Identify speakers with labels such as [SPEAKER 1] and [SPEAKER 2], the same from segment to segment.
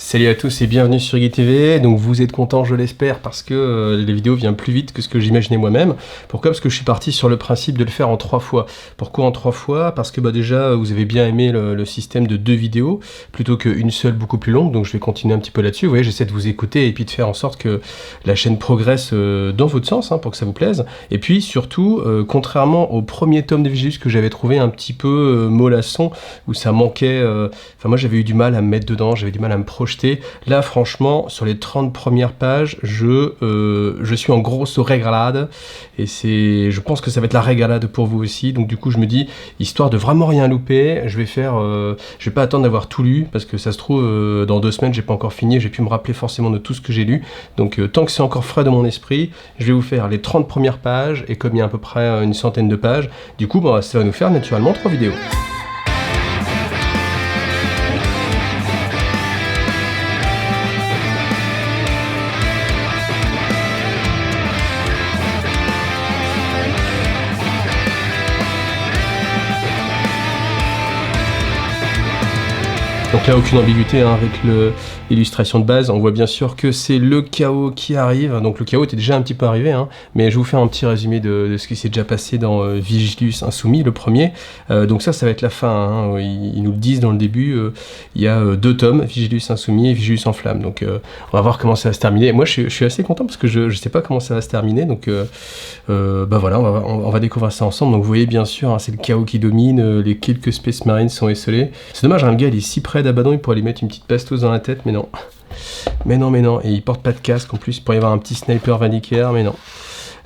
[SPEAKER 1] Salut à tous et bienvenue sur Geek TV. Donc vous êtes contents, je l'espère, parce que les vidéos viennent plus vite que ce que j'imaginais moi-même. Pourquoi? Parce que je suis parti sur le principe de le faire en 3 fois. Pourquoi en 3 fois? Parce que déjà vous avez bien aimé le système de 2 vidéos plutôt qu'une seule beaucoup plus longue. Donc je vais continuer un petit peu là-dessus. Vous voyez, j'essaie de vous écouter et puis de faire en sorte que la chaîne progresse dans votre sens, pour que ça vous plaise. Et puis surtout, contrairement au premier tome de Vigilus que j'avais trouvé un petit peu mollasson, où ça manquait... Enfin moi j'avais eu du mal à me mettre dedans, j'avais du mal à me projeter. Là, franchement, sur les 30 premières pages, je suis en grosse régalade. Et je pense que ça va être la régalade pour vous aussi. Donc du coup, je me dis, histoire de vraiment rien louper, je vais pas attendre d'avoir tout lu, parce que ça se trouve, dans 2 semaines, j'ai pas encore fini, j'ai pu me rappeler forcément de tout ce que j'ai lu. Donc tant que c'est encore frais dans mon esprit, je vais vous faire les 30 premières pages, et comme il y a à peu près une centaine de pages, du coup, ça va nous faire naturellement 3 vidéos. Donc là, aucune ambiguïté avec l'illustration de base. On voit bien sûr que c'est le chaos qui arrive. Donc le chaos était déjà un petit peu arrivé, mais je vous fais un petit résumé de ce qui s'est déjà passé dans Vigilus Insoumis, le premier. Donc ça va être la fin. Ils nous le disent dans le début. Il y a 2 tomes, Vigilus Insoumis et Vigilus en flamme. Donc on va voir comment ça va se terminer. Moi, je suis assez content parce que je sais pas comment ça va se terminer. Donc voilà, on va découvrir ça ensemble. Donc vous voyez bien sûr, c'est le chaos qui domine. Les quelques Space Marines sont esselés. C'est dommage, le gars il est si près d'Abaddon, il pourrait lui mettre une petite pasteuse dans la tête, mais non. Mais non, et il porte pas de casque en plus, il pourrait y avoir un petit sniper Vanicaire, mais non.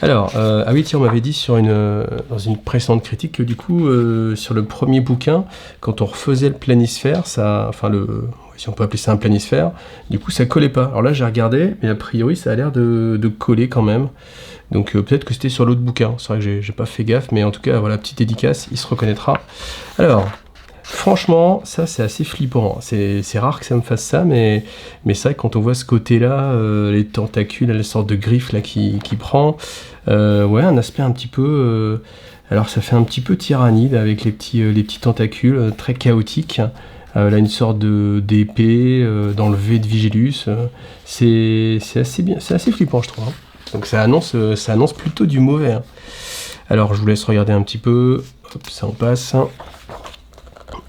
[SPEAKER 1] Alors, ah oui, tiens, on m'avait dit dans une précédente critique que du coup, sur le premier bouquin, quand on refaisait le planisphère, si on peut appeler ça un planisphère, du coup ça collait pas. Alors là j'ai regardé, mais a priori ça a l'air de coller quand même. Donc peut-être que c'était sur l'autre bouquin, c'est vrai que j'ai pas fait gaffe, mais en tout cas voilà, petite dédicace, il se reconnaîtra. Alors... franchement, ça c'est assez flippant. C'est rare que ça me fasse ça, mais c'est vrai que quand on voit ce côté-là, les tentacules, la sorte de griffe là qui prend, ouais, un aspect un petit peu... alors ça fait un petit peu tyrannide avec les petits tentacules, très chaotiques. Là, une sorte d'épée dans le V de Vigilus. C'est assez bien, c'est assez flippant, je trouve. Donc ça annonce plutôt du mauvais. Alors je vous laisse regarder un petit peu. Hop, ça en passe.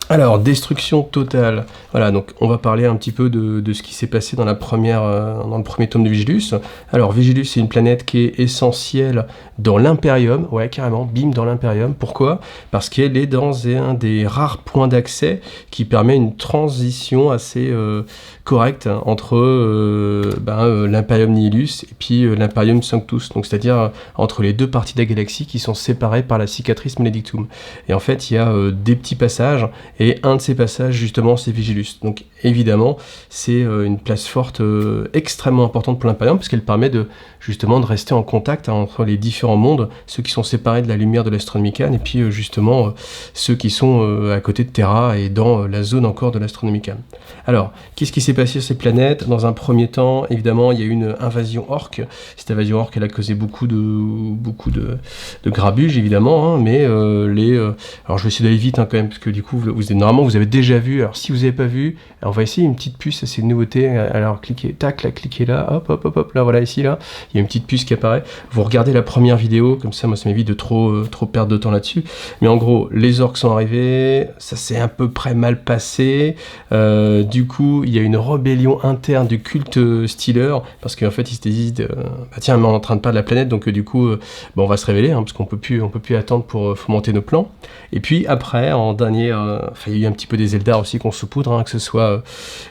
[SPEAKER 1] Alors, destruction totale. Voilà, donc on va parler un petit peu de ce qui s'est passé dans le premier tome de Vigilus. Alors, Vigilus, c'est une planète qui est essentielle dans l'Imperium. Ouais, carrément, bim, dans l'Imperium. Pourquoi? Parce qu'elle est dans un des rares points d'accès qui permet une transition assez correcte entre l'Imperium Nihilus et puis l'Imperium Sanctus. Donc, c'est-à-dire entre les 2 parties de la galaxie qui sont séparées par la cicatrice Maledictum. Et en fait, il y a des petits passages. Et un de ces passages, justement, c'est Vigilus. Donc, évidemment, c'est une place forte extrêmement importante pour l'Imperium, parce qu'elle permet de rester en contact entre les différents mondes, ceux qui sont séparés de la lumière de l'Astronomicon, et puis, ceux qui sont à côté de Terra et dans la zone encore de l'Astronomicon. Alors, qu'est-ce qui s'est passé sur ces planètes? Dans un premier temps, évidemment, il y a eu une invasion orque. Cette invasion orque, elle a causé beaucoup de grabuge, évidemment, mais alors, je vais essayer d'aller vite, quand même, parce que du coup, normalement, vous avez déjà vu. Alors, si vous n'avez pas vu, on va essayer une petite puce, c'est une nouveauté. Alors, cliquez là, hop, là, voilà, ici, là, il y a une petite puce qui apparaît. Vous regardez la première vidéo, comme ça, moi, ça m'évite de trop perdre de temps là-dessus. Mais en gros, les orques sont arrivés, ça s'est à peu près mal passé. Du coup, il y a une rébellion interne du culte Stealer, parce qu'en fait, ils se disent, tiens, mais on est en train de perdre la planète, donc du coup, on va se révéler, parce qu'on peut plus attendre pour fomenter nos plans. Et puis après, en dernier, il y a eu un petit peu des Eldar aussi qu'on saupoudre, que ce soit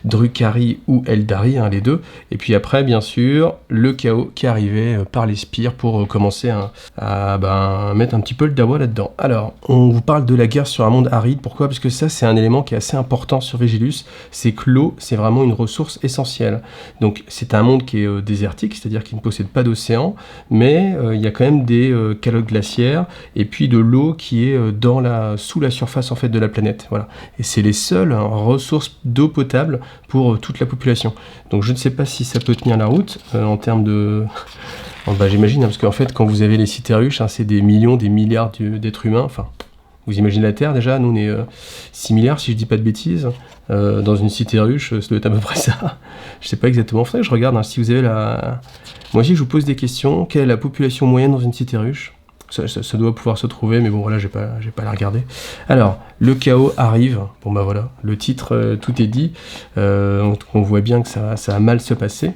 [SPEAKER 1] Drukhari ou Eldari, les 2. Et puis après, bien sûr, le chaos qui arrivait par les spires pour commencer à mettre un petit peu le dawa là-dedans. Alors, on vous parle de la guerre sur un monde aride. Pourquoi? Parce que ça, c'est un élément qui est assez important sur Vigilus. C'est que l'eau, c'est vraiment une ressource essentielle. Donc, c'est un monde qui est désertique, c'est-à-dire qu'il ne possède pas d'océan, mais il y a quand même des calottes glaciaires et puis de l'eau qui est sous la surface en fait de la planète. Voilà. Et c'est les seules ressources d'eau potable pour toute la population. Donc je ne sais pas si ça peut tenir la route en termes de... j'imagine, parce qu'en fait quand vous avez les Citerruches, c'est des millions, des milliards d'êtres humains, Vous imaginez la Terre déjà, nous on est 6 milliards si je dis pas de bêtises, dans une cité ruche, ça doit être à peu près ça. Je sais pas exactement, faudrait que je regarde, hein, si vous avez la... Moi aussi je vous pose des questions, quelle est la population moyenne dans une cité ruche? Ça doit pouvoir se trouver, mais bon voilà, j'ai pas à la regarder. Alors, le chaos arrive, bon bah voilà, le titre, tout est dit, on voit bien que ça va mal se passer.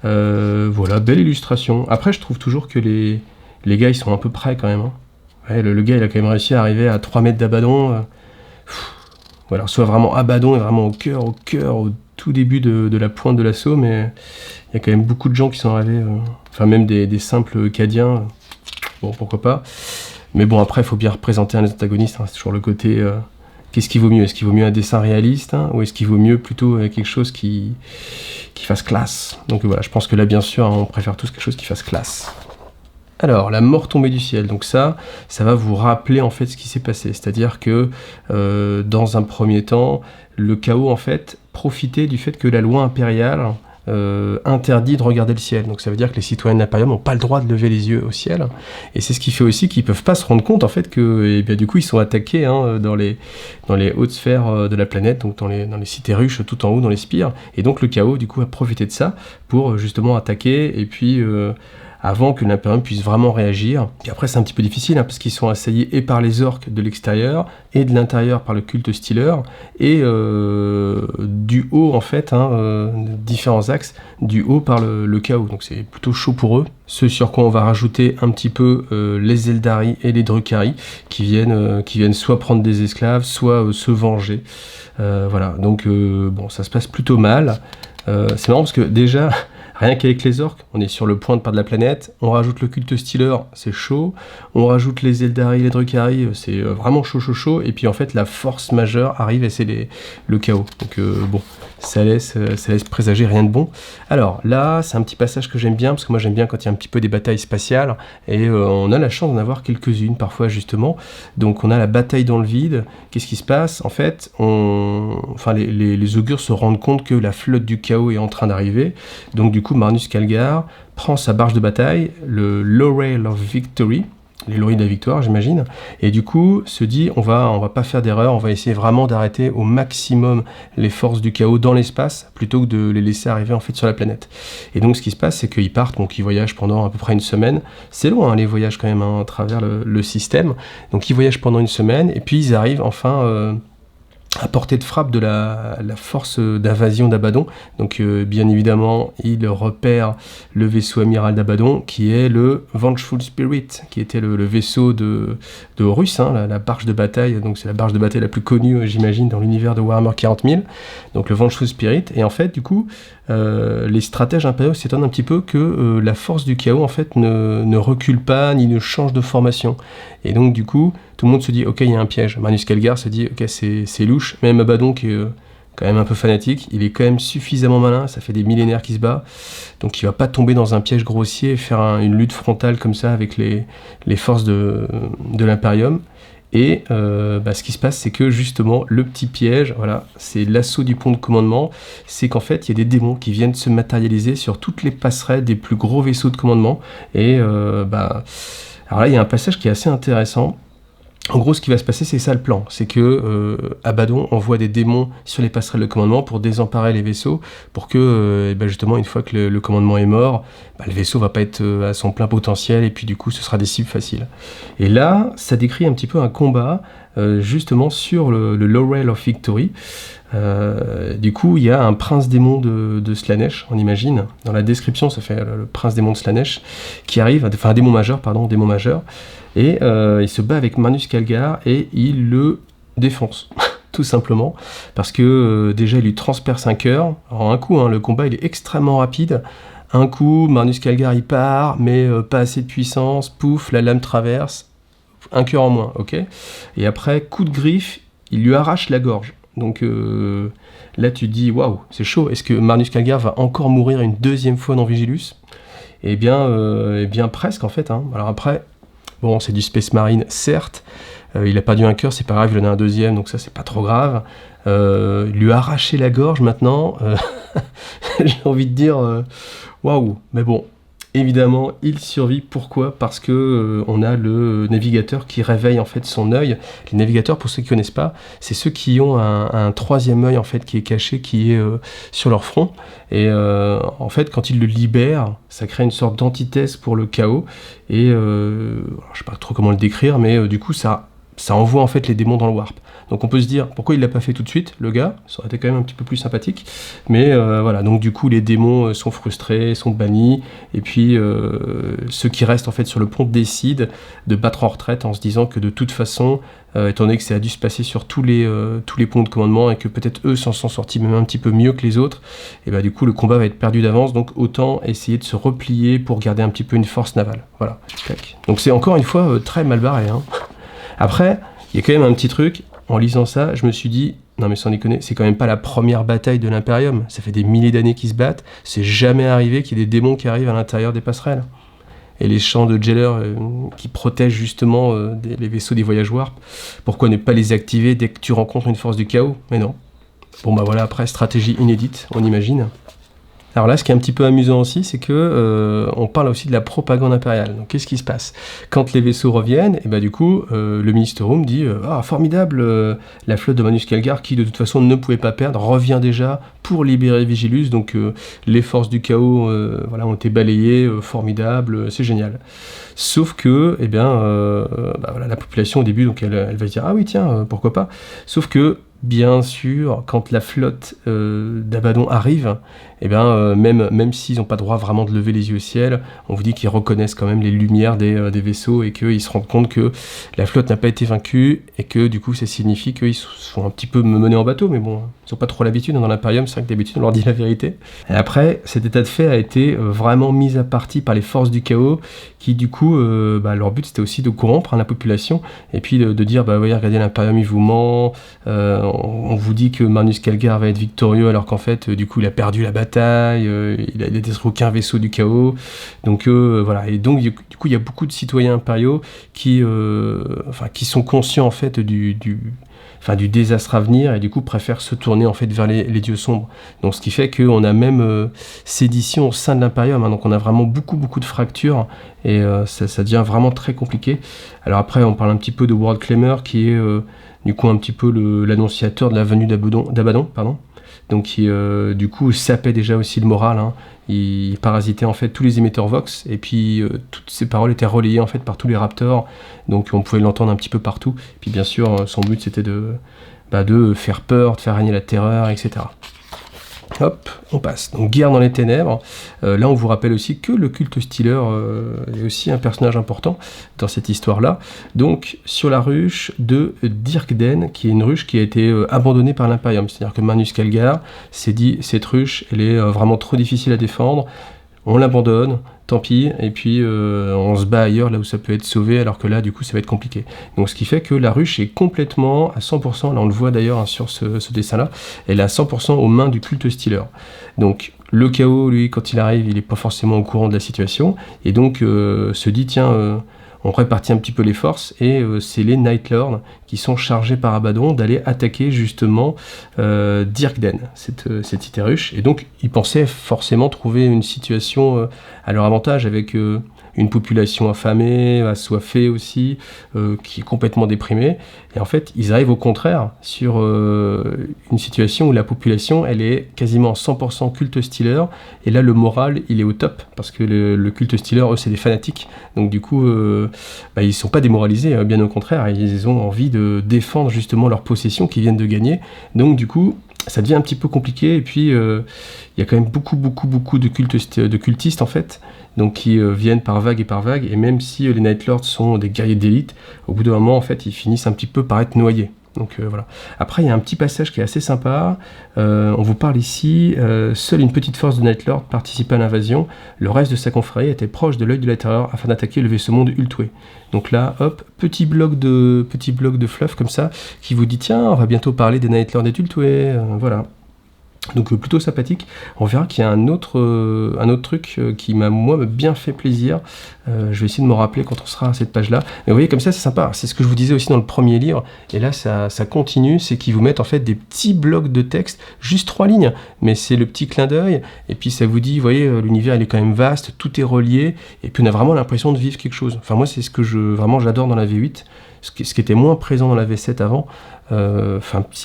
[SPEAKER 1] Voilà, belle illustration. Après, je trouve toujours que les gars, ils sont un peu près quand même. Hein. Ouais, le gars, il a quand même réussi à arriver à 3 mètres d'Abaddon. Voilà, soit vraiment Abaddon est vraiment au cœur, au tout début de la pointe de l'assaut, mais il y a quand même beaucoup de gens qui sont arrivés, enfin même des simples Cadiens. Bon, pourquoi pas. Mais bon, après, il faut bien représenter un antagoniste. Hein. C'est toujours le côté... qu'est-ce qui vaut mieux? Est-ce qu'il vaut mieux un dessin réaliste, hein, ou est-ce qu'il vaut mieux plutôt quelque chose qui fasse classe? Donc voilà, je pense que là, bien sûr, hein, on préfère tous quelque chose qui fasse classe. Alors, la mort tombée du ciel. Donc ça va vous rappeler, en fait, ce qui s'est passé. C'est-à-dire que, dans un premier temps, le chaos, en fait, profitait du fait que la loi impériale... interdit de regarder le ciel. Donc ça veut dire que les citoyens de l'Imperium n'ont pas le droit de lever les yeux au ciel. Et c'est ce qui fait aussi qu'ils ne peuvent pas se rendre compte en fait que, eh bien, du coup, ils sont attaqués hein, dans les hautes sphères de la planète, donc dans les cités ruches tout en haut, dans les spires. Et donc le chaos, du coup, a profité de ça pour justement attaquer et puis... avant que l'Imperium puisse vraiment réagir. Et après, c'est un petit peu difficile, hein, parce qu'ils sont assaillis et par les orques de l'extérieur, et de l'intérieur par le culte Stealer, et du haut, en fait, hein, différents axes, du haut par le chaos. Donc c'est plutôt chaud pour eux. Ce sur quoi on va rajouter un petit peu les Eldari et les Drukhari, qui viennent soit prendre des esclaves, soit se venger. Voilà, donc bon, ça se passe plutôt mal. C'est marrant parce que déjà... Rien qu'avec les orques, on est sur le point de perdre la planète. On rajoute le culte Stealer, c'est chaud. On rajoute les Eldari, les Drukhari, c'est vraiment chaud. Et puis en fait, la force majeure arrive et c'est le chaos. Donc bon, ça laisse présager rien de bon. Alors là, c'est un petit passage que j'aime bien, parce que moi j'aime bien quand il y a un petit peu des batailles spatiales. Et on a la chance d'en avoir quelques-unes parfois justement. Donc on a la bataille dans le vide. Qu'est-ce qui se passe? En fait, les augures se rendent compte que la flotte du chaos est en train d'arriver. Donc du coup, Marnus Calgar prend sa barge de bataille, le Laurel of Victory, les lauriers de la victoire, j'imagine, et du coup se dit on va pas faire d'erreur, on va essayer vraiment d'arrêter au maximum les forces du chaos dans l'espace plutôt que de les laisser arriver en fait sur la planète. Et donc ce qui se passe, c'est qu'ils partent, donc ils voyagent pendant à peu près une semaine. C'est loin hein, les voyages quand même hein, à travers le système. Donc ils voyagent pendant une semaine et puis ils arrivent enfin à portée de frappe de la force d'invasion d'Abaddon. Donc bien évidemment, il repère le vaisseau amiral d'Abaddon, qui est le Vengeful Spirit, qui était le vaisseau de Horus, hein, la barge de bataille. Donc c'est la barge de bataille la plus connue, j'imagine, dans l'univers de Warhammer 40 000. Donc le Vengeful Spirit. Et en fait, du coup, les stratèges impériaux s'étonnent un petit peu que la force du chaos, en fait, ne recule pas, ni ne change de formation. Et donc, du coup, tout le monde se dit, ok, il y a un piège. Marnus Calgar se dit, ok, c'est louche. Même Abaddon, qui est quand même un peu fanatique, il est quand même suffisamment malin, ça fait des millénaires qu'il se bat, donc il va pas tomber dans un piège grossier et faire une lutte frontale comme ça avec les forces de l'Imperium. Et ce qui se passe, c'est que justement, le petit piège, voilà, c'est l'assaut du pont de commandement, c'est qu'en fait, il y a des démons qui viennent se matérialiser sur toutes les passerelles des plus gros vaisseaux de commandement. Et alors là, il y a un passage qui est assez intéressant. En gros, ce qui va se passer, c'est ça le plan. C'est que Abaddon envoie des démons sur les passerelles de commandement pour désemparer les vaisseaux, pour que, justement, une fois que le commandement est mort, le vaisseau va pas être à son plein potentiel, et puis du coup, ce sera des cibles faciles. Et là, ça décrit un petit peu un combat, justement, sur le Laurel of Victory. Du coup, il y a un prince démon de Slaanesh, on imagine. Dans la description, ça fait le prince démon de Slaanesh, qui arrive, enfin, démon majeur, et il se bat avec Marnus Calgar et il le défonce, tout simplement, parce que déjà il lui transperce un cœur. Alors un coup, hein, le combat il est extrêmement rapide. Un coup, Marnus Calgar il part, mais pas assez de puissance, pouf, la lame traverse, un cœur en moins, ok. Et après, coup de griffe, il lui arrache la gorge. Donc là tu te dis, waouh, c'est chaud, est-ce que Marnus Calgar va encore mourir une deuxième fois dans Vigilus? Eh bien presque en fait, hein. Alors après, bon, c'est du Space Marine, certes. Il a perdu un cœur, c'est pas grave, il en a un deuxième, donc ça, c'est pas trop grave. Lui arracher la gorge, maintenant, j'ai envie de dire, waouh. Mais bon, Évidemment, il survit. Pourquoi ? Parce que on a le navigateur qui réveille en fait son œil. Les navigateurs, pour ceux qui connaissent pas, c'est ceux qui ont un troisième œil en fait qui est caché, qui est sur leur front. Et en fait, quand ils le libèrent, ça crée une sorte d'antithèse pour le chaos. Et alors, je sais pas trop comment le décrire, mais du coup, ça envoie en fait les démons dans le warp. Donc on peut se dire, pourquoi il l'a pas fait tout de suite, le gars ? Ça aurait été quand même un petit peu plus sympathique. Mais voilà, donc du coup les démons sont frustrés, sont bannis, et puis ceux qui restent en fait sur le pont décident de battre en retraite en se disant que de toute façon, étant donné que ça a dû se passer sur tous les ponts de commandement, et que peut-être eux s'en sont sortis même un petit peu mieux que les autres, et bah du coup le combat va être perdu d'avance, donc autant essayer de se replier pour garder un petit peu une force navale. Voilà. Donc c'est encore une fois très mal barré, hein. Après, il y a quand même un petit truc. En lisant ça, je me suis dit, non mais sans déconner, c'est quand même pas la première bataille de l'Imperium. Ça fait des milliers d'années qu'ils se battent. C'est jamais arrivé qu'il y ait des démons qui arrivent à l'intérieur des passerelles. Et les champs de Jailer qui protègent justement les vaisseaux des voyages warp, pourquoi ne pas les activer dès que tu rencontres une force du chaos ? Mais non. Bon bah voilà, après, stratégie inédite, on imagine. Alors là, ce qui est un petit peu amusant aussi, c'est que on parle aussi de la propagande impériale. Donc, qu'est-ce qui se passe ? Quand les vaisseaux reviennent, et bah du coup, le Minister Room dit ah formidable, la flotte de Manus Calgar, qui de toute façon ne pouvait pas perdre, revient déjà pour libérer Vigilus. Donc, les forces du chaos, voilà, ont été balayées, formidable, c'est génial. Sauf que, eh bien, bah voilà, la population au début, donc elle va se dire ah oui tiens, pourquoi pas. Sauf que bien sûr, quand la flotte d'Abaddon arrive, eh ben, même s'ils n'ont pas droit vraiment de lever les yeux au ciel, on vous dit qu'ils reconnaissent quand même les lumières des vaisseaux et qu'ils se rendent compte que la flotte n'a pas été vaincue et que du coup ça signifie qu'ils sont un petit peu menés en bateau, mais bon, ils n'ont pas trop l'habitude dans l'Imperium, c'est vrai que d'habitude on leur dit la vérité. Et après, cet état de fait a été vraiment mis à partie par les forces du chaos qui du coup, leur but c'était aussi de corrompre la population et puis de dire bah voyez, regardez l'Imperium il vous ment, on vous dit que Marnus Calgar va être victorieux alors qu'en fait du coup il a perdu la bataille, il a détruit aucun vaisseau du chaos, donc voilà, et donc du coup il y a beaucoup de citoyens impériaux qui sont conscients en fait du désastre à venir et du coup préfèrent se tourner en fait vers les dieux sombres. Donc ce qui fait qu'on a même sédition au sein de l'Imperium, hein, donc on a vraiment beaucoup de fractures et ça devient vraiment très compliqué. Alors après on parle un petit peu de World Claimer qui est du coup un petit peu l'annonciateur de la venue d'Abaddon, pardon. Donc qui du coup sapait déjà aussi le moral, hein. Il parasitait en fait tous les émetteurs Vox et puis toutes ces paroles étaient relayées en fait par tous les Raptors, donc on pouvait l'entendre un petit peu partout. Puis bien sûr son but c'était de faire peur, de faire régner la terreur, etc. Hop, on passe. Donc guerre dans les ténèbres. Là, on vous rappelle aussi que le culte Stealer est aussi un personnage important dans cette histoire-là. Donc sur la ruche de Dyrkden, qui est une ruche qui a été abandonnée par l'Imperium. C'est-à-dire que Marnus Calgar s'est dit cette ruche, elle est vraiment trop difficile à défendre. On l'abandonne, tant pis, et puis on se bat ailleurs là où ça peut être sauvé, alors que là du coup ça va être compliqué. Donc ce qui fait que la ruche est complètement à 100%, là on le voit d'ailleurs hein, sur ce dessin-là, elle est à 100% aux mains du culte Stealer. Donc le chaos, lui, quand il arrive, il n'est pas forcément au courant de la situation, et donc se dit tiens, on répartit un petit peu les forces, et c'est les Night Lords qui sont chargés par Abaddon d'aller attaquer justement Dyrkden, cette cité ruche. Et donc ils pensaient forcément trouver une situation à leur avantage avec une population affamée, assoiffée aussi, qui est complètement déprimée. Et en fait, ils arrivent au contraire sur une situation où la population, elle est quasiment 100% culte Stealer. Et là, le moral, il est au top, parce que le culte Stealer, eux, c'est des fanatiques. Donc du coup, ils ne sont pas démoralisés, bien au contraire. Ils ont envie de défendre justement leur possession qu'ils viennent de gagner. Donc du coup, ça devient un petit peu compliqué. Et puis, il y a quand même beaucoup de cultistes, en fait, donc qui viennent par vague, et même si les Night Lords sont des guerriers d'élite, au bout d'un moment, en fait, ils finissent un petit peu par être noyés. Donc voilà. Après, il y a un petit passage qui est assez sympa. On vous parle ici, seule une petite force de Night Lord participait à l'invasion. Le reste de sa confrérie était proche de l'œil de la terreur afin d'attaquer le vaisseau monde Ultway. Donc là, hop, petit bloc de fluff comme ça, qui vous dit tiens, on va bientôt parler des Night Lords et d'Ultway. Voilà. Donc plutôt sympathique. On verra qu'il y a un autre truc qui m'a bien fait plaisir. Je vais essayer de me rappeler quand on sera à cette page-là. Mais vous voyez, comme ça, c'est sympa. C'est ce que je vous disais aussi dans le premier livre. Et là, ça continue. C'est qu'ils vous mettent en fait des petits blocs de texte, juste 3 lignes. Mais c'est le petit clin d'œil. Et puis ça vous dit, vous voyez, l'univers il est quand même vaste, tout est relié. Et puis on a vraiment l'impression de vivre quelque chose. Enfin moi, c'est ce que vraiment j'adore dans la V8. Ce qui était moins présent dans la V7 avant. Un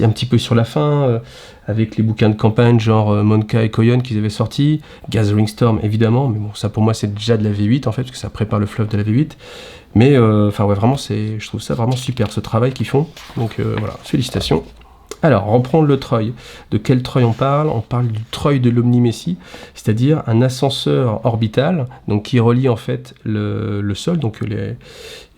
[SPEAKER 1] petit peu sur la fin, avec les bouquins de campagne genre Monka et Koyon qu'ils avaient sortis, Gathering Storm évidemment, mais bon ça pour moi c'est déjà de la V8 en fait, parce que ça prépare le fluff de la V8, mais vraiment je trouve ça vraiment super ce travail qu'ils font, donc voilà, félicitations. Alors, reprendre le treuil. De quel treuil on parle? On parle du treuil de l'Omni-Messie, c'est-à-dire un ascenseur orbital, donc qui relie en fait le sol, donc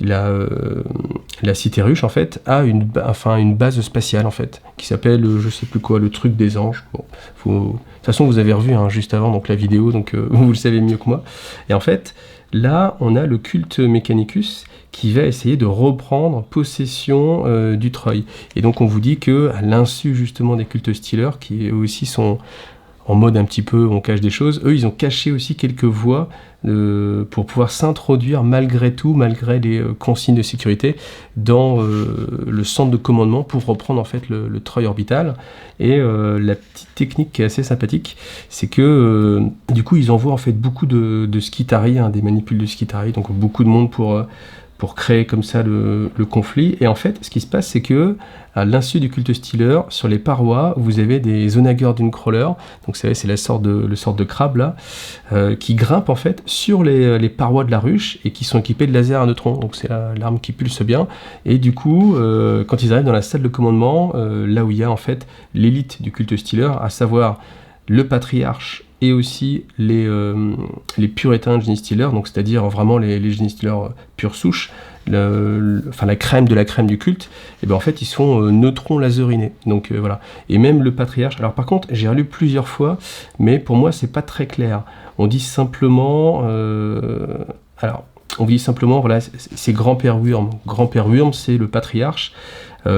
[SPEAKER 1] la cité ruche en fait, à une base spatiale en fait, qui s'appelle je sais plus quoi, le truc des anges. Bon, de toute façon vous avez revu juste avant donc la vidéo, donc vous le savez mieux que moi. Et en fait, là on a le culte Mechanicus qui va essayer de reprendre possession du treuil. Et donc on vous dit que à l'insu justement des cultes Stealer, qui eux aussi sont en mode un petit peu on cache des choses, eux ils ont caché aussi quelques voies pour pouvoir s'introduire malgré tout, malgré les consignes de sécurité, dans le centre de commandement pour reprendre en fait le treuil orbital. Et la petite technique qui est assez sympathique, c'est que du coup ils envoient en fait beaucoup de Skitarii, des manipules de Skitarii, donc beaucoup de monde pour créer comme ça le conflit. Et en fait, ce qui se passe, c'est que, à l'insu du culte Stealer, sur les parois, vous avez des Onager Dunecrawler, donc vous savez, c'est le sorte de crabe là, qui grimpent en fait sur les parois de la ruche et qui sont équipés de lasers à neutrons. Donc c'est l'arme qui pulse bien. Et du coup, quand ils arrivent dans la salle de commandement, là où il y a en fait l'élite du culte Stealer, à savoir le patriarche et aussi les puritains Genestealers, donc c'est-à-dire vraiment les Genestealers pure souche, la crème de la crème du culte, et ben en fait ils sont neutrons laserinés. Donc voilà. Et même le patriarche. Alors par contre, j'ai relu plusieurs fois, mais pour moi c'est pas très clair. On dit simplement, voilà, c'est Grand-Père Wurm. Grand-Père Wurm, c'est le patriarche.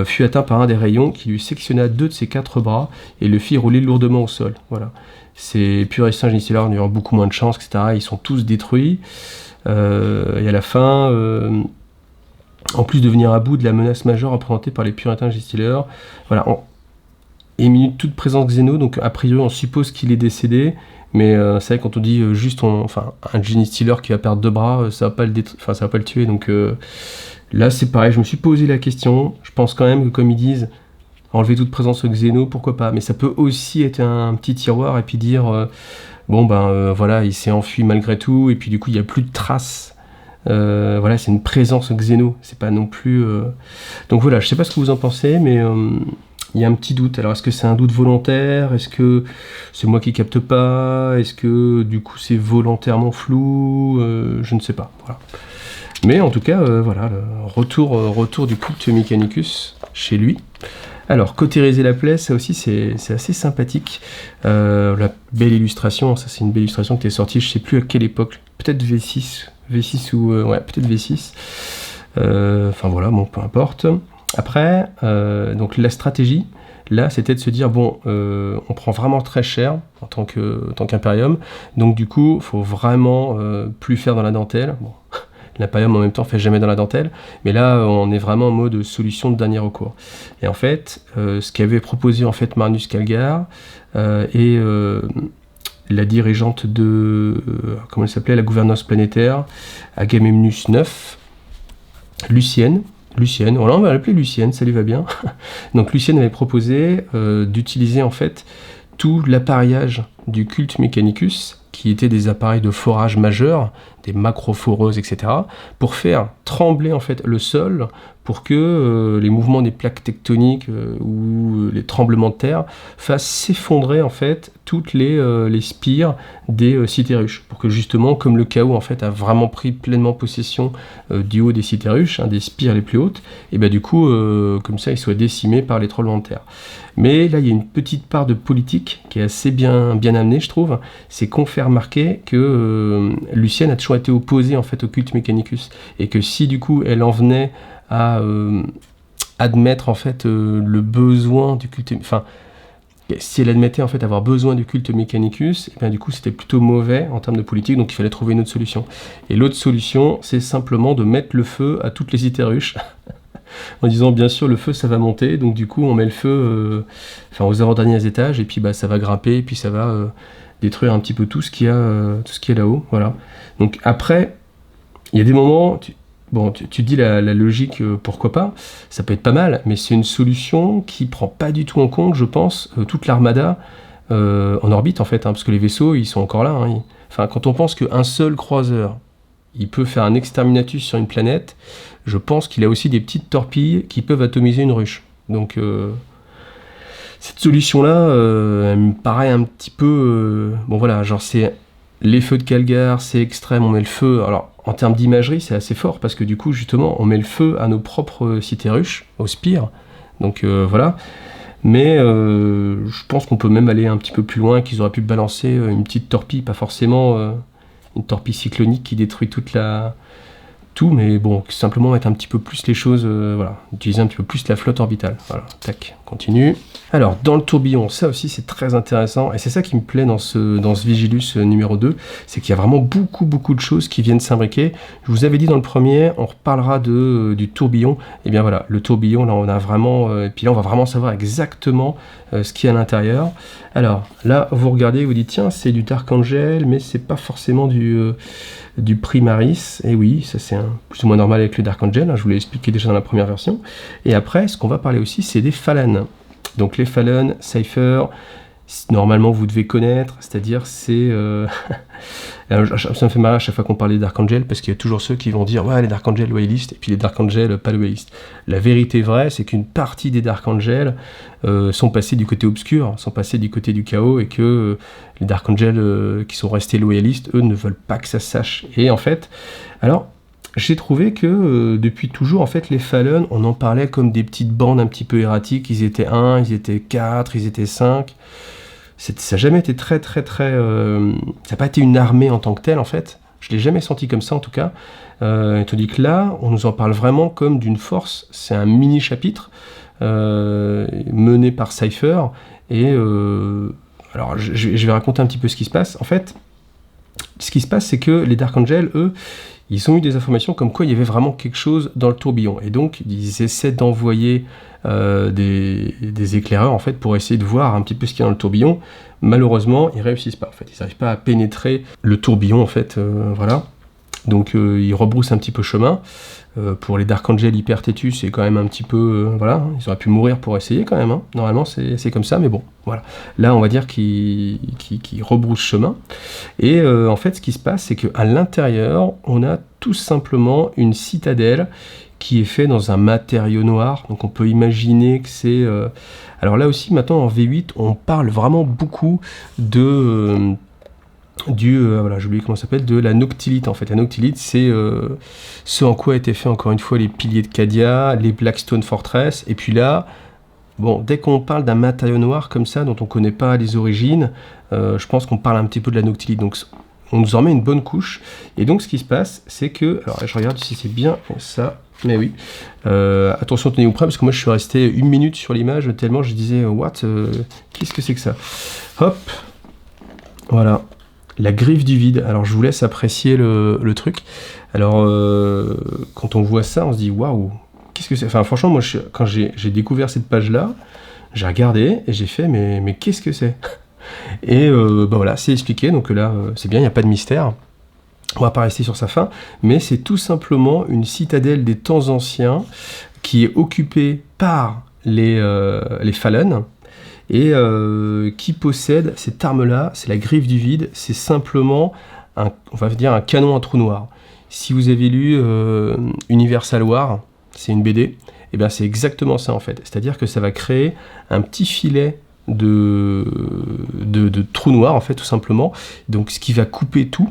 [SPEAKER 1] Fut atteint par un des rayons qui lui sectionna 2 de ses 4 bras et le fit rouler lourdement au sol. Voilà. Ces puritains Genestealers ont beaucoup moins de chance, etc. Ils sont tous détruits. Et à la fin, en plus de venir à bout de la menace majeure représentée par les puritains Genestealers, voilà, et minute toute présence Xeno, donc a priori on suppose qu'il est décédé, mais c'est vrai quand on dit juste un Genestealer qui va perdre 2 bras, ça va pas le tuer, donc là c'est pareil, je me suis posé la question, je pense quand même que comme ils disent, enlever toute présence au Xeno, pourquoi pas, mais ça peut aussi être un petit tiroir et puis dire voilà, il s'est enfui malgré tout, et puis du coup il n'y a plus de traces. Voilà, c'est une présence Xeno, c'est pas non plus. Donc voilà, je sais pas ce que vous en pensez, mais il y a un petit doute. Alors est-ce que c'est un doute volontaire? Est-ce que c'est moi qui capte pas? Est-ce que du coup c'est volontairement flou? Je ne sais pas. Voilà. Mais en tout cas, voilà, le retour du culte Mechanicus chez lui. Alors, cautériser la plaie, ça aussi c'est assez sympathique. La belle illustration, ça c'est une belle illustration qui est sortie, je sais plus à quelle époque, peut-être V6 ou peut-être V6. Voilà, bon, peu importe. Après, donc la stratégie, là, c'était de se dire on prend vraiment très cher en tant qu'Imperium, donc du coup, faut vraiment plus faire dans la dentelle. Bon. L'Imperium en même temps fait jamais dans la dentelle, mais là on est vraiment en mode solution de dernier recours. Et en fait, ce qu'avait proposé en fait Magnus Kallgar et la dirigeante de comment elle s'appelait, la gouvernance planétaire, Agamemnus 9, Lucienne, voilà, on va l'appeler Lucienne, ça lui va bien. Donc Lucienne avait proposé d'utiliser en fait tout l'appareillage du culte Mechanicus, qui étaient des appareils de forage majeurs, des macroforeuses, etc., pour faire trembler en fait le sol, pour que les mouvements des plaques tectoniques ou les tremblements de terre fassent s'effondrer en fait toutes les spires des cités ruches, pour que justement, comme le chaos en fait a vraiment pris pleinement possession du haut des cités ruches, des spires les plus hautes, et du coup, comme ça, ils soient décimés par les tremblements de terre. Mais là, il y a une petite part de politique qui est assez bien amenée, je trouve. C'est qu'on fait remarquer que Lucienne a toujours été opposée en fait au culte Mechanicus, et que si du coup elle en venait à admettre en fait le besoin du culte, si elle admettait en fait avoir besoin du culte Mechanicus, et bien du coup c'était plutôt mauvais en termes de politique, donc il fallait trouver une autre solution. Et l'autre solution, c'est simplement de mettre le feu à toutes les cités ruches, en disant bien sûr le feu ça va monter, donc du coup on met le feu aux avant-derniers étages, et puis ça va grimper, et puis ça va détruire un petit peu tout ce qu'il y a là-haut, voilà. Donc après, il y a des moments... tu dis la logique, pourquoi pas, ça peut être pas mal, mais c'est une solution qui prend pas du tout en compte, je pense, toute l'armada en orbite, en fait, parce que les vaisseaux, ils sont encore là. Quand on pense qu'un seul croiseur, il peut faire un exterminatus sur une planète, je pense qu'il a aussi des petites torpilles qui peuvent atomiser une ruche. Donc, cette solution-là, elle me paraît un petit peu... c'est les feux de Calgar, c'est extrême, on met le feu... Alors, en termes d'imagerie, c'est assez fort, parce que du coup, justement, on met le feu à nos propres cités ruches, aux spires. Donc, voilà. Mais je pense qu'on peut même aller un petit peu plus loin, qu'ils auraient pu balancer une petite torpille, pas forcément une torpille cyclonique qui détruit tout, mais bon, simplement mettre un petit peu plus les choses, utiliser un petit peu plus la flotte orbitale. Voilà, tac, continue. Alors, dans le tourbillon, ça aussi c'est très intéressant, et c'est ça qui me plaît dans ce Vigilus numéro 2, c'est qu'il y a vraiment beaucoup de choses qui viennent s'imbriquer. Je vous avais dit dans le premier, on reparlera du tourbillon, et bien voilà, le tourbillon, là on a vraiment, et puis là on va vraiment savoir exactement ce qu'il y a à l'intérieur. Alors, là, vous regardez, vous dites, tiens, c'est du Dark Angel, mais c'est pas forcément du Primaris, et oui, ça c'est plus ou moins normal avec le Dark Angel, je vous l'ai expliqué déjà dans la première version. Et après, ce qu'on va parler aussi, c'est des Fallen. Donc les Fallen, Cypher, normalement vous devez connaître, c'est-à-dire c'est... ça me fait marrer à chaque fois qu'on parle des Dark Angel, parce qu'il y a toujours ceux qui vont dire « Ouais, les Dark Angel loyalistes » et puis les Dark Angel pas loyalistes. La vérité vraie, c'est qu'une partie des Dark Angel sont passés du côté obscur, sont passés du côté du chaos, et que les Dark Angel qui sont restés loyalistes, eux, ne veulent pas que ça se sache. Et en fait, alors... j'ai trouvé que depuis toujours, en fait, les Fallen, on en parlait comme des petites bandes un petit peu erratiques. Ils étaient 1, ils étaient 4, ils étaient 5. Ça n'a jamais été très... ça n'a pas été une armée en tant que telle, en fait. Je ne l'ai jamais senti comme ça, en tout cas. Tandis que là, on nous en parle vraiment comme d'une force. C'est un mini-chapitre mené par Cypher. Et alors, je vais raconter un petit peu ce qui se passe. En fait, ce qui se passe, c'est que les Dark Angel, eux, ils ont eu des informations comme quoi il y avait vraiment quelque chose dans le tourbillon. Et donc, ils essaient d'envoyer des éclaireurs, en fait, pour essayer de voir un petit peu ce qu'il y a dans le tourbillon. Malheureusement, ils réussissent pas, en fait. Ils n'arrivent pas à pénétrer le tourbillon, en fait, voilà. Donc, ils rebroussent un petit peu chemin. Pour les Dark Angel Hyper Tétus, c'est quand même un petit peu... voilà, ils auraient pu mourir pour essayer, quand même. Normalement, c'est comme ça, mais bon, voilà. Là, on va dire qu'ils rebroussent chemin. Et en fait, ce qui se passe, c'est qu'à l'intérieur, on a tout simplement une citadelle qui est faite dans un matériau noir. Donc, on peut imaginer que c'est... Alors là aussi, maintenant, en V8, on parle vraiment beaucoup de... j'ai oublié comment ça s'appelle, de la noctilite en fait. La noctilite, c'est ce en quoi étaient faits encore une fois les piliers de Cadia, les Blackstone Fortress, et puis là, bon, dès qu'on parle d'un matériau noir comme ça, dont on connaît pas les origines, je pense qu'on parle un petit peu de la noctilite, donc on nous en met une bonne couche, et donc ce qui se passe, c'est que, alors je regarde si c'est bien ça, mais oui, attention, tenez-vous prêts, parce que moi je suis resté 1 minute sur l'image, tellement je disais, qu'est-ce que c'est que ça? Hop, voilà. La griffe du vide. Alors je vous laisse apprécier le truc. Alors quand on voit ça, on se dit waouh, qu'est-ce que c'est? Enfin franchement, moi quand j'ai découvert cette page-là, j'ai regardé et j'ai fait mais qu'est-ce que c'est? Et voilà, c'est expliqué. Donc là, c'est bien, il n'y a pas de mystère. On va pas rester sur sa fin, mais c'est tout simplement une citadelle des temps anciens qui est occupée par les Fallen. Et qui possède cette arme-là, c'est la griffe du vide, c'est simplement, on va dire, un canon à trou noir. Si vous avez lu Universal War, c'est une BD, et bien c'est exactement ça en fait. C'est-à-dire que ça va créer un petit filet de trou noir en fait, tout simplement. Donc ce qui va couper tout,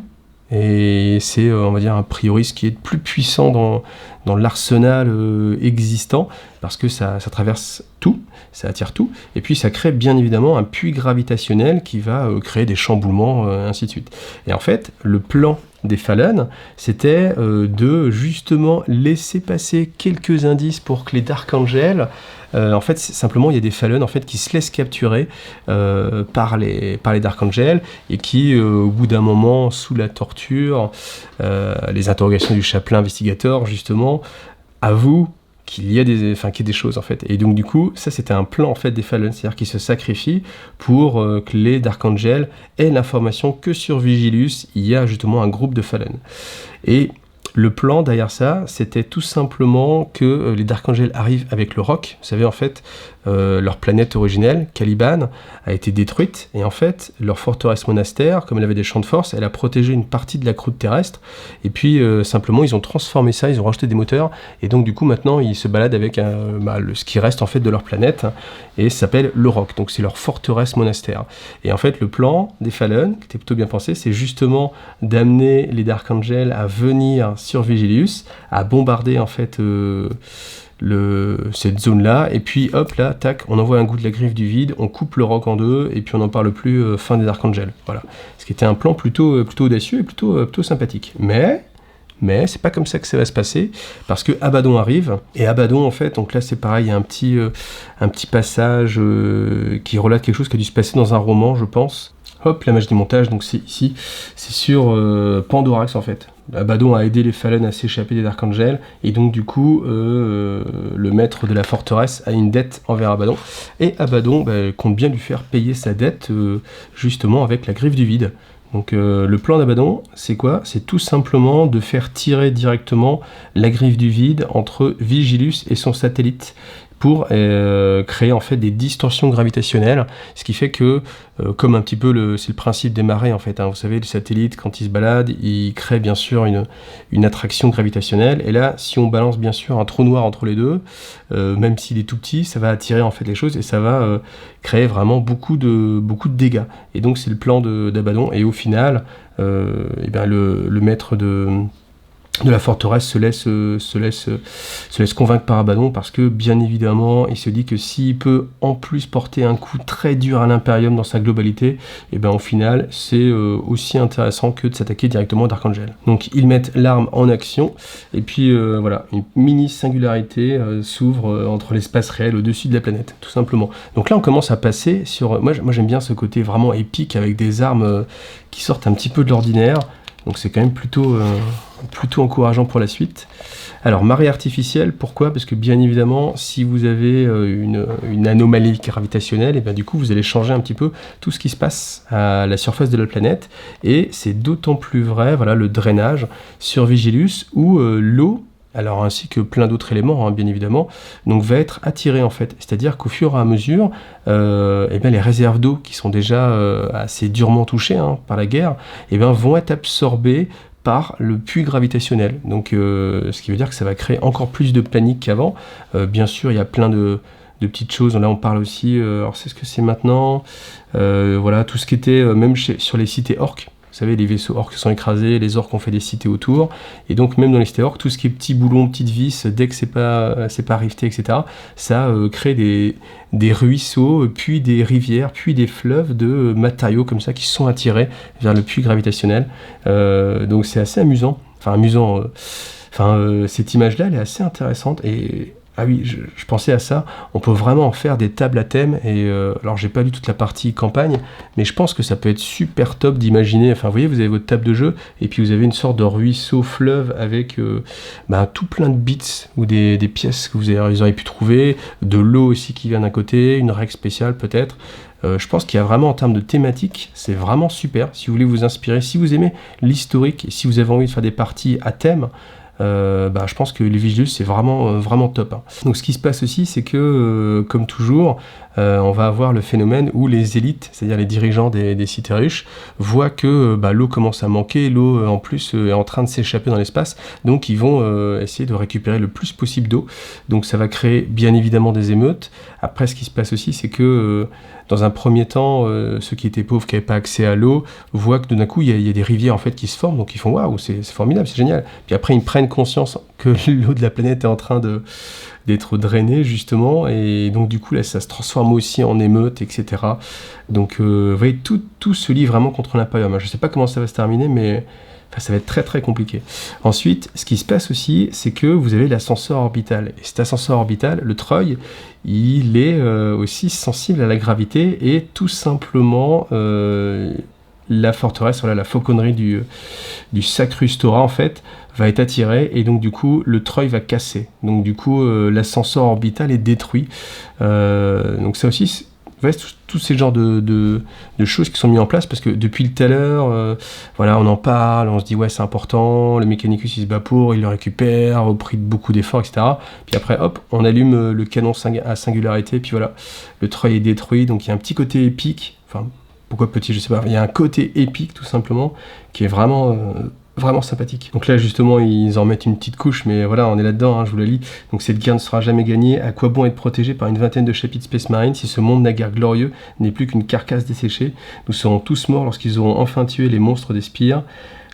[SPEAKER 1] et c'est, on va dire, a priori, ce qui est le plus puissant dans l'arsenal existant. parce que ça traverse tout, ça attire tout, et puis ça crée bien évidemment un puits gravitationnel qui va créer des chamboulements, ainsi de suite. Et en fait, le plan des Fallen, c'était de justement laisser passer quelques indices pour que les Dark Angels, en fait, simplement, il y a des Fallen en fait, qui se laissent capturer par les Dark Angels et qui, au bout d'un moment, sous la torture, les interrogations du chaplain investigateur, justement, avouent qu'il y a qu'il y a des choses en fait. Et donc du coup, ça c'était un plan en fait des Fallen, c'est-à-dire qu'ils se sacrifient pour que les Dark Angels aient l'information que sur Vigilius, il y a justement un groupe de Fallen. Et le plan derrière ça, c'était tout simplement que les Dark Angels arrivent avec le roc. Vous savez, en fait, leur planète originelle, Caliban, a été détruite. Et en fait, leur forteresse monastère, comme elle avait des champs de force, elle a protégé une partie de la croûte terrestre. Et puis, simplement, ils ont transformé ça, ils ont rajouté des moteurs. Et donc, du coup, maintenant, ils se baladent avec ce qui reste, en fait, de leur planète. Et ça s'appelle le roc. Donc, c'est leur forteresse monastère. Et en fait, le plan des Fallen, qui était plutôt bien pensé, c'est justement d'amener les Dark Angels à venir sur Vigilius, à bombarder, en fait, cette zone-là, et puis hop, là, tac, on envoie un coup de la griffe du vide, on coupe le roc en deux, et puis on n'en parle plus, fin des Dark Angels. Voilà. Ce qui était un plan plutôt audacieux et plutôt sympathique. Mais c'est pas comme ça que ça va se passer, parce que Abaddon arrive, et Abaddon, en fait, donc là c'est pareil, il y a un petit passage qui relate quelque chose qui a dû se passer dans un roman, je pense. Hop, la magie du montage, donc c'est ici, c'est sur Pandorax en fait. Abaddon a aidé les Fallen à s'échapper des Dark Angels, et donc du coup, le maître de la forteresse a une dette envers Abaddon, et Abaddon compte bien lui faire payer sa dette, justement avec la griffe du vide. Donc le plan d'Abaddon, c'est quoi? C'est tout simplement de faire tirer directement la griffe du vide entre Vigilius et son satellite, pour créer en fait des distorsions gravitationnelles, ce qui fait que, comme un petit peu c'est le principe des marées en fait, hein, vous savez, le satellite quand il se balade, il crée bien sûr une attraction gravitationnelle, et là si on balance bien sûr un trou noir entre les deux, même s'il est tout petit, ça va attirer en fait les choses, et ça va créer vraiment beaucoup de dégâts. Et donc c'est le plan d'Abaddon, et au final, le maître de la forteresse se laisse convaincre par Abaddon, parce que bien évidemment il se dit que s'il peut en plus porter un coup très dur à l'Imperium dans sa globalité, et au final c'est aussi intéressant que de s'attaquer directement à Dark Angel. Donc ils mettent l'arme en action, et puis voilà, une mini singularité s'ouvre entre l'espace réel au-dessus de la planète, tout simplement. Donc là on commence à passer sur, moi j'aime bien ce côté vraiment épique avec des armes qui sortent un petit peu de l'ordinaire. Donc c'est quand même plutôt encourageant pour la suite. Alors, marée artificielle, pourquoi? Parce que bien évidemment, si vous avez une anomalie gravitationnelle, et bien du coup, vous allez changer un petit peu tout ce qui se passe à la surface de la planète. Et c'est d'autant plus vrai, voilà, le drainage sur Vigilius, où l'eau, alors ainsi que plein d'autres éléments, hein, bien évidemment, donc va être attiré en fait. C'est-à-dire qu'au fur et à mesure, les réserves d'eau qui sont déjà assez durement touchées par la guerre, vont être absorbées par le puits gravitationnel. Donc, ce qui veut dire que ça va créer encore plus de panique qu'avant. Bien sûr, il y a plein de petites choses. Là, on parle aussi, alors c'est ce que c'est maintenant, voilà, tout ce qui était même sur les cités orques. Vous savez, les vaisseaux orques sont écrasés, les orques ont fait des cités autour, et donc même dans les cités orques, tout ce qui est petits boulons, petites vis, dès que c'est pas rifté, etc., ça crée des ruisseaux, puis des rivières, puis des fleuves de matériaux comme ça qui sont attirés vers le puits gravitationnel. Donc c'est assez amusant. Cette image-là, elle est assez intéressante, et ah oui, je pensais à ça, on peut vraiment en faire des tables à thème, et alors j'ai pas lu toute la partie campagne, mais je pense que ça peut être super top d'imaginer, vous voyez, vous avez votre table de jeu, et puis vous avez une sorte de ruisseau fleuve avec tout plein de bits, ou des pièces que vous auriez pu trouver, de l'eau aussi qui vient d'un côté, une règle spéciale peut-être. Je pense qu'il y a vraiment, en termes de thématique, c'est vraiment super, si vous voulez vous inspirer, si vous aimez l'historique, et si vous avez envie de faire des parties à thème, je pense que les Vigilius c'est vraiment top. Donc ce qui se passe aussi, c'est que comme toujours, on va avoir le phénomène où les élites, c'est-à-dire les dirigeants des cités riches, voient que l'eau commence à manquer, l'eau en plus est en train de s'échapper dans l'espace, donc ils vont essayer de récupérer le plus possible d'eau. Donc ça va créer bien évidemment des émeutes. Après, ce qui se passe aussi, c'est que dans un premier temps, ceux qui étaient pauvres, qui n'avaient pas accès à l'eau, voient que d'un coup il y a des rivières en fait qui se forment, donc ils font waouh, c'est formidable, c'est génial. Puis après ils prennent conscience que l'eau de la planète est en train d'être drainée justement, et donc du coup là ça se transforme aussi en émeute, etc. Donc vous voyez, tout se lie vraiment contre l'Imperium. Je sais pas comment ça va se terminer, mais enfin, ça va être très très compliqué. Ensuite, ce qui se passe aussi, c'est que vous avez l'ascenseur orbital. Et cet ascenseur orbital, le Troi, il est aussi sensible à la gravité, et tout simplement la forteresse, voilà, la fauconnerie du Sacrus Tora en fait, va être attirée, et donc du coup le Troi va casser. Donc du coup l'ascenseur orbital est détruit. Donc ça aussi, ouais, tous ces genres de choses qui sont mis en place, parce que depuis tout à l'heure, voilà, on en parle, on se dit ouais c'est important, le Mechanicus il se bat pour, il le récupère au prix de beaucoup d'efforts, etc. Puis après hop, on allume le canon à singularité, puis voilà, le Troi est détruit, donc il y a un petit côté épique, enfin pourquoi petit, je sais pas, il y a un côté épique tout simplement, qui est vraiment sympathique. Donc là justement ils en mettent une petite couche, mais voilà, on est là-dedans, hein, je vous la lis. Donc cette guerre ne sera jamais gagnée, à quoi bon être protégé par une vingtaine de chapitres Space Marine si ce monde naguère glorieux n'est plus qu'une carcasse desséchée. Nous serons tous morts lorsqu'ils auront enfin tué les monstres des spires.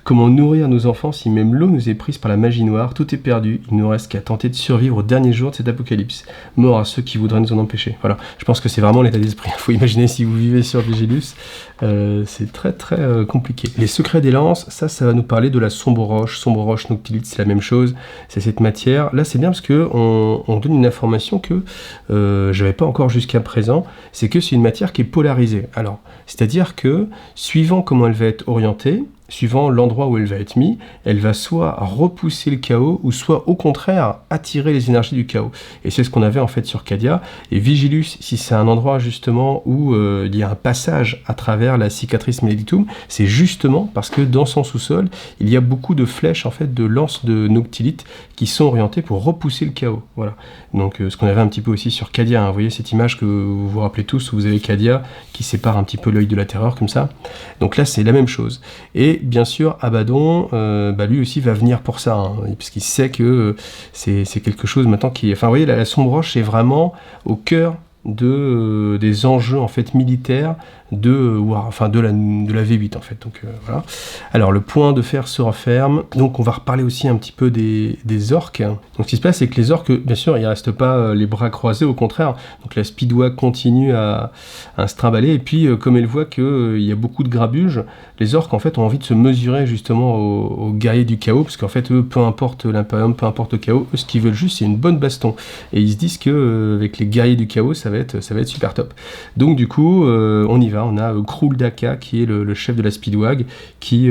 [SPEAKER 1] Comment nourrir nos enfants si même l'eau nous est prise par la magie noire? Tout est perdu, il ne nous reste qu'à tenter de survivre au dernier jour de cet apocalypse. Mort à ceux qui voudraient nous en empêcher. Voilà, je pense que c'est vraiment l'état d'esprit. Il faut imaginer si vous vivez sur Vigilus, c'est très très compliqué. Les secrets des lances, ça va nous parler de la sombre roche noctilite, c'est la même chose, c'est cette matière. Là c'est bien parce que on donne une information que je n'avais pas encore jusqu'à présent, c'est que c'est une matière qui est polarisée. Alors, c'est-à-dire que suivant comment elle va être orientée, suivant l'endroit où elle va être mise, elle va soit repousser le chaos, ou soit au contraire attirer les énergies du chaos. Et c'est ce qu'on avait en fait sur Cadia. Et Vigilus, si c'est un endroit justement où il y a un passage à travers la cicatrice Maledictum, c'est justement parce que dans son sous-sol, il y a beaucoup de flèches en fait, de lances de noctilite qui sont orientées pour repousser le chaos. Voilà. Donc ce qu'on avait un petit peu aussi sur Cadia, hein. Vous voyez cette image que vous vous rappelez tous, où vous avez Cadia qui sépare un petit peu l'œil de la terreur comme ça. Donc là c'est la même chose. Et bien sûr Abaddon, lui aussi va venir pour ça, hein, parce qu'il sait que c'est quelque chose maintenant qui... Enfin vous voyez, la sombre roche est vraiment au cœur des enjeux en fait militaires de la V8 en fait. Donc voilà. Alors le point de fer se referme. Donc on va reparler aussi un petit peu des orques. Donc ce qui se passe, c'est que les orques, bien sûr, ils restent pas les bras croisés, au contraire. Donc la Speedwag continue à se trimballer, et puis comme elle voit qu'il y a beaucoup de grabuge, les orques en fait ont envie de se mesurer justement aux guerriers du chaos, parce qu'en fait eux, peu importe l'Imperium, peu importe le chaos, eux ce qu'ils veulent juste c'est une bonne baston, et ils se disent que avec les guerriers du chaos ça va être super top. Donc du coup on y va, on a Krul Daka qui est le chef de la Speedwag qui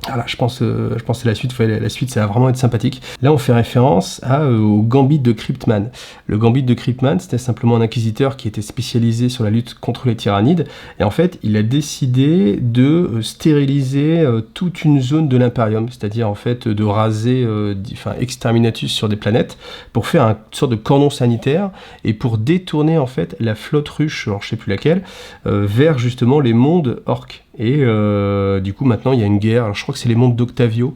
[SPEAKER 1] voilà, je pense que c'est la suite. La suite, ça va vraiment être sympathique. Là, on fait référence au Gambit de Cryptman. Le Gambit de Cryptman, c'était simplement un inquisiteur qui était spécialisé sur la lutte contre les tyrannides. Et en fait, il a décidé de stériliser toute une zone de l'Imperium, c'est-à-dire en fait de raser Exterminatus sur des planètes pour faire une sorte de cordon sanitaire et pour détourner en fait la flotte ruche, alors je sais plus laquelle, vers justement les mondes orques. Et du coup maintenant il y a une guerre, alors je crois que c'est les mondes d'Octavio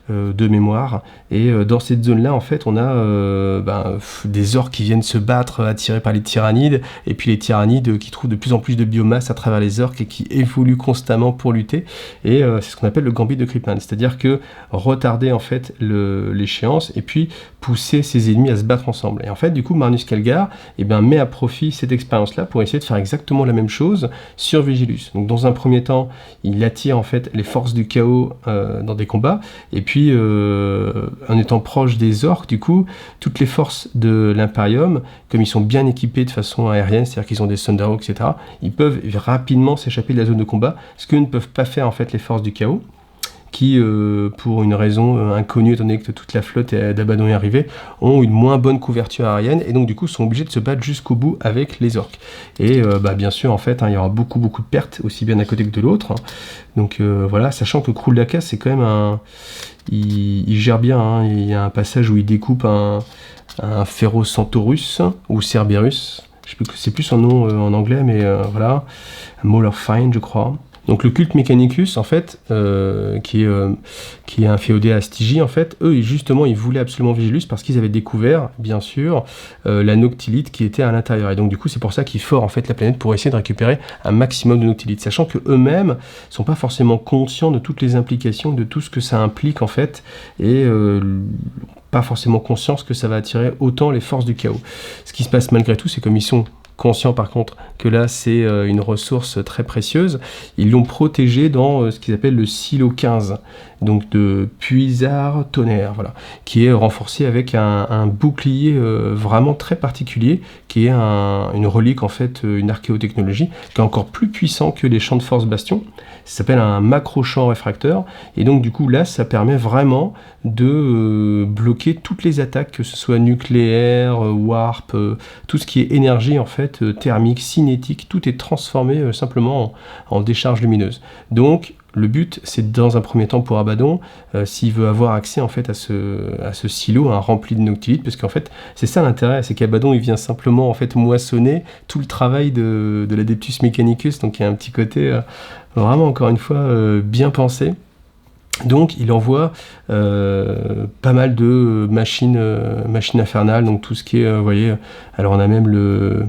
[SPEAKER 1] de mémoire, et dans cette zone là en fait on a des orques qui viennent se battre attirés par les tyrannides, et puis les tyrannides qui trouvent de plus en plus de biomasse à travers les orques et qui évoluent constamment pour lutter, et c'est ce qu'on appelle le Gambit de Cryptman, c'est-à-dire que retarder en fait l'échéance et puis pousser ses ennemis à se battre ensemble. Et en fait du coup Marnus Calgar met à profit cette expérience là pour essayer de faire exactement la même chose sur Vigilus. Donc dans un premier temps il attire en fait les forces du chaos dans des combats, et puis en étant proche des orques, du coup, toutes les forces de l'Imperium, comme ils sont bien équipés de façon aérienne, c'est-à-dire qu'ils ont des Thunderhawks, etc., ils peuvent rapidement s'échapper de la zone de combat, ce que ne peuvent pas faire en fait les forces du chaos, qui, pour une raison inconnue, étant donné que toute la flotte d'Abaddon est arrivée, ont une moins bonne couverture aérienne, et donc du coup sont obligés de se battre jusqu'au bout avec les orques. Et bien sûr, en fait, il y aura beaucoup de pertes, aussi bien d'un côté que de l'autre. Hein. Donc voilà, sachant que Krul Daka, c'est quand même il gère bien, hein. Il y a un passage où il découpe un Ferrocentaurus, ou Cerberus, je sais plus, c'est plus son nom en anglais, mais voilà, Maul of Fine, je crois. Donc le culte Mechanicus, en fait, qui est inféodé à Stygie, en fait, eux, justement, ils voulaient absolument Vigilus parce qu'ils avaient découvert, bien sûr, la noctilite qui était à l'intérieur. Et donc, du coup, c'est pour ça qu'ils forent, en fait, la planète pour essayer de récupérer un maximum de noctilite, sachant qu'eux-mêmes ne sont pas forcément conscients de toutes les implications, de tout ce que ça implique, en fait, et pas forcément conscients que ça va attirer autant les forces du chaos. Ce qui se passe malgré tout, c'est comme ils sont conscients par contre que là c'est une ressource très précieuse, ils l'ont protégé dans ce qu'ils appellent le silo 15, donc de Puisard Tonnerre, voilà, qui est renforcé avec un bouclier vraiment très particulier, qui est une relique en fait, une archéotechnologie, qui est encore plus puissant que les champs de force bastion. Ça s'appelle un macro-champ réfracteur, et donc du coup là ça permet vraiment de bloquer toutes les attaques, que ce soit nucléaire, warp, tout ce qui est énergie en fait, thermique, cinétique, tout est transformé simplement en décharge lumineuse. Donc le but, c'est dans un premier temps pour Abaddon, s'il veut avoir accès en fait à ce silo, rempli de noctilite, parce qu'en fait, c'est ça l'intérêt, c'est qu'Abaddon, il vient simplement en fait moissonner tout le travail de l'Adeptus Mechanicus, donc il y a un petit côté vraiment, encore une fois, bien pensé. Donc il envoie pas mal de machines infernales, donc tout ce qui est, vous voyez, alors on a même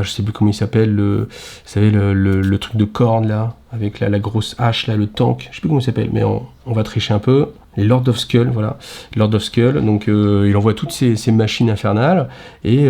[SPEAKER 1] je sais plus comment il s'appelle, vous savez, le truc de corne là, avec la grosse hache là, le tank, je sais plus comment il s'appelle, mais on va tricher un peu. Les Lord of Skull, voilà, Lord of Skull, donc il envoie toutes ces machines infernales, et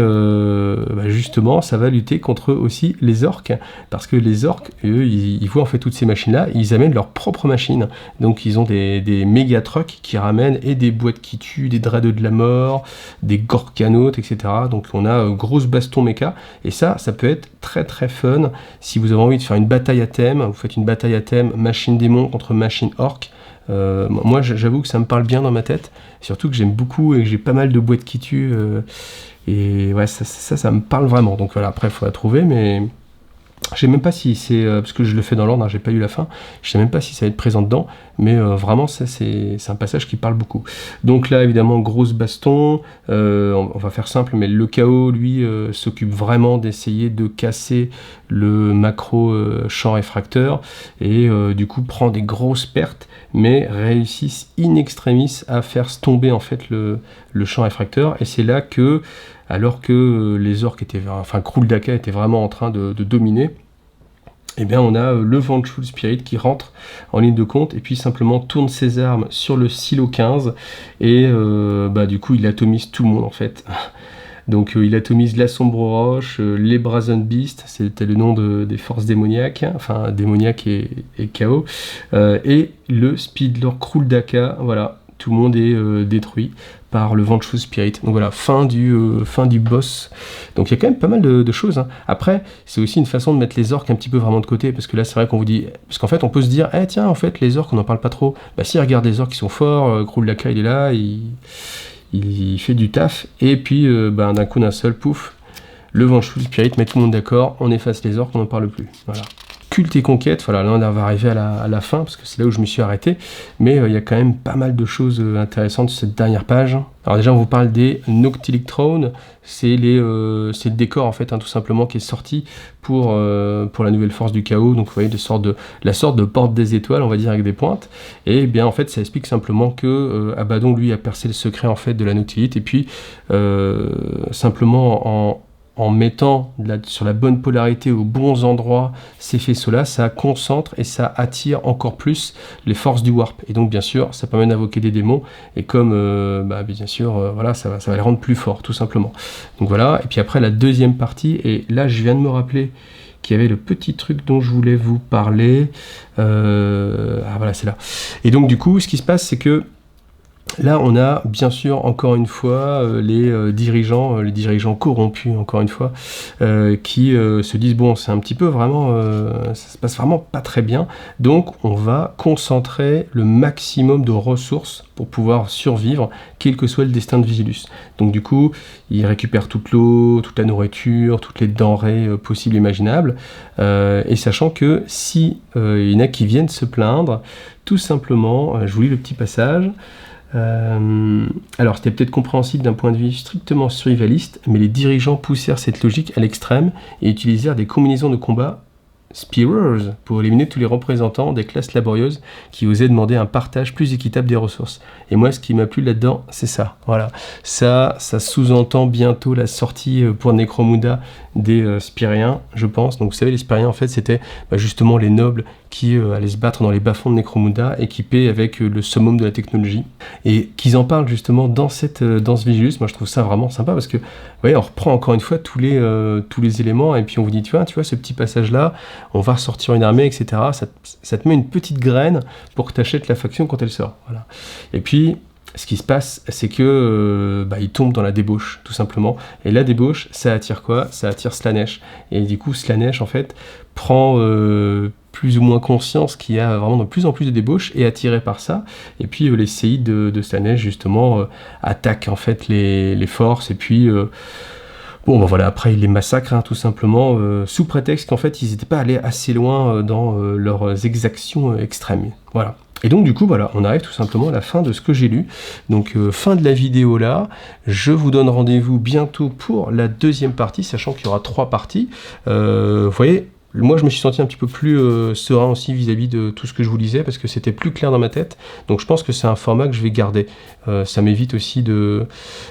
[SPEAKER 1] justement, ça va lutter contre aussi les orques, parce que les orques, eux, ils voient en fait toutes ces machines-là, ils amènent leurs propres machines, donc ils ont des méga trucks qui ramènent et des boîtes qui tuent, des dreads de la mort, des gorkanautes, etc. Donc on a grosse baston méca, et ça peut être très très fun, si vous avez envie de faire une bataille à thème, vous faites une bataille à thème machine démon contre machine orc. Moi j'avoue que ça me parle bien dans ma tête, surtout que j'aime beaucoup et que j'ai pas mal de boîtes qui tuent, et ouais, ça me parle vraiment. Donc voilà, après il faut la trouver, mais je sais même pas si c'est parce que je le fais dans l'ordre, j'ai pas lu la fin, je sais même pas si ça va être présent dedans, mais vraiment ça c'est un passage qui parle beaucoup. Donc là évidemment grosse baston, on va faire simple, mais le chaos lui s'occupe vraiment d'essayer de casser le macro champ réfracteur, et du coup prend des grosses pertes, mais réussissent in extremis à faire tomber en fait le champ réfracteur, et c'est là que, alors que les orques Krul Daka était vraiment en train de dominer, eh bien on a le Vengeful Spirit qui rentre en ligne de compte, et puis simplement tourne ses armes sur le silo 15, et du coup il atomise tout le monde en fait. Donc il atomise la Sombre Roche, les Brazen Beasts, c'était le nom des forces démoniaques, enfin démoniaques et chaos, et le Speedlord Krul Daka, voilà, tout le monde est détruit par le Vengeful Spirit. Donc voilà, fin du boss. Donc il y a quand même pas mal de choses, hein. Après, c'est aussi une façon de mettre les orques un petit peu vraiment de côté, parce que là c'est vrai qu'on vous dit, parce qu'en fait on peut se dire, tiens, en fait les orques on n'en parle pas trop. Bah si, regarde, les orques qui sont forts, Krul Daka il est là, il fait du taf, et puis d'un coup d'un seul, pouf, le Vengeful Spirit met tout le monde d'accord, on efface les orques, on n'en parle plus. Voilà. Culte et conquête, voilà, là on va arriver à la fin, parce que c'est là où je me suis arrêté, mais il y a quand même pas mal de choses intéressantes sur cette dernière page. Alors déjà on vous parle des Noctilic Throne, c'est le décor en fait, tout simplement, qui est sorti pour la nouvelle force du chaos, donc vous voyez la sorte de porte des étoiles, on va dire, avec des pointes, et bien en fait ça explique simplement que Abaddon lui a percé le secret en fait de la noctilite, et puis simplement en mettant sur la bonne polarité aux bons endroits ces faisceaux-là, ça concentre et ça attire encore plus les forces du warp. Et donc bien sûr, ça permet d'invoquer des démons, et comme bien sûr, voilà, ça va les rendre plus forts, tout simplement. Donc voilà, et puis après la deuxième partie, et là je viens de me rappeler qu'il y avait le petit truc dont je voulais vous parler. Voilà, c'est là. Et donc du coup, ce qui se passe, c'est que là, on a bien sûr encore une fois les dirigeants corrompus, encore une fois, qui se disent, bon, c'est un petit peu vraiment, ça se passe vraiment pas très bien, donc on va concentrer le maximum de ressources pour pouvoir survivre, quel que soit le destin de Vigilus. Donc du coup, ils récupèrent toute l'eau, toute la nourriture, toutes les denrées possibles et imaginables, et sachant que si il y en a qui viennent se plaindre, tout simplement, je vous lis le petit passage. Alors c'était peut-être compréhensible d'un point de vue strictement survivaliste, mais les dirigeants poussèrent cette logique à l'extrême et utilisèrent des combinaisons de combat Spearers pour éliminer tous les représentants des classes laborieuses qui osaient demander un partage plus équitable des ressources. Et moi, ce qui m'a plu là-dedans, c'est ça. Voilà. Ça sous-entend bientôt la sortie pour Necromunda des Spiriens, je pense. Donc vous savez, les Spiriens, en fait, c'était justement les nobles qui allaient se battre dans les bas-fonds de Necromunda, équipés avec le summum de la technologie. Et qu'ils en parlent justement dans ce Vigilus, moi je trouve ça vraiment sympa parce que, vous voyez, on reprend encore une fois tous les éléments et puis on vous dit, tu vois ce petit passage-là, on va ressortir une armée, etc. Ça te met une petite graine pour que tu achètes la faction quand elle sort. Voilà. Et puis, ce qui se passe, c'est que il tombe dans la débauche, tout simplement. Et la débauche, ça attire quoi? Ça attire Slaanesh. Et du coup, Slaanesh, en fait, prend plus ou moins conscience qu'il y a vraiment de plus en plus de débauche et attiré par ça. Et puis, les séides de Slaanesh, justement, attaquent, en fait, les forces. Et puis... voilà, après, ils les massacrent, tout simplement, sous prétexte qu'en fait, ils n'étaient pas allés assez loin dans leurs exactions extrêmes. Voilà. Et donc, du coup, voilà, on arrive tout simplement à la fin de ce que j'ai lu. Donc, fin de la vidéo là. Je vous donne rendez-vous bientôt pour la deuxième partie, sachant qu'il y aura 3 parties. Vous voyez, moi, je me suis senti un petit peu plus serein aussi vis-à-vis de tout ce que je vous lisais, parce que c'était plus clair dans ma tête. Donc, je pense que c'est un format que je vais garder. Ça m'évite aussi de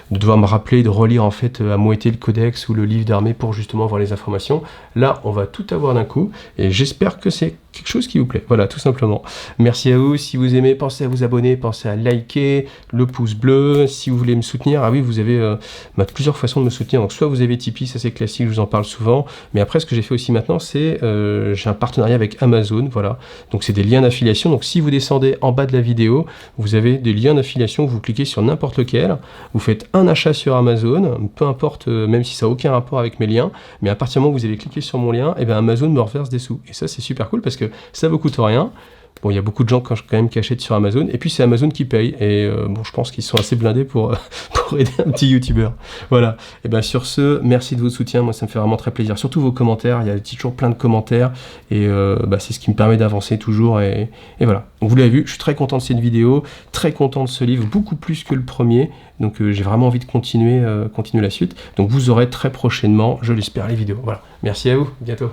[SPEAKER 1] devoir me rappeler, de relire en fait à moitié le codex ou le livre d'armée pour justement voir les informations. Là, on va tout avoir d'un coup, et j'espère que c'est quelque chose qui vous plaît. Voilà, tout simplement. Merci à vous. Si vous aimez, pensez à vous abonner, pensez à liker, le pouce bleu. Si vous voulez me soutenir, ah oui, vous avez plusieurs façons de me soutenir. Donc, soit vous avez Tipeee, ça c'est classique, je vous en parle souvent. Mais après, ce que j'ai fait aussi maintenant, c'est j'ai un partenariat avec Amazon. Voilà. Donc, c'est des liens d'affiliation. Donc, si vous descendez en bas de la vidéo, vous avez des liens d'affiliation. Vous cliquez sur n'importe lequel. Vous faites un achat sur Amazon, peu importe, même si ça n'a aucun rapport avec mes liens. Mais à partir du moment où vous avez cliqué sur mon lien, et bien Amazon me reverse des sous. Et ça, c'est super cool parce que ça vous coûte rien. Bon, il y a beaucoup de gens quand même qui achètent sur Amazon, et puis c'est Amazon qui paye, et je pense qu'ils sont assez blindés pour aider un petit youtubeur. Voilà, et bien sur ce, merci de votre soutien, moi ça me fait vraiment très plaisir, surtout vos commentaires, il y a toujours plein de commentaires, et c'est ce qui me permet d'avancer toujours, et voilà. Donc vous l'avez vu, je suis très content de cette vidéo, très content de ce livre, beaucoup plus que le premier, donc j'ai vraiment envie de continuer la suite, donc vous aurez très prochainement, je l'espère, les vidéos. Voilà, merci à vous, à bientôt.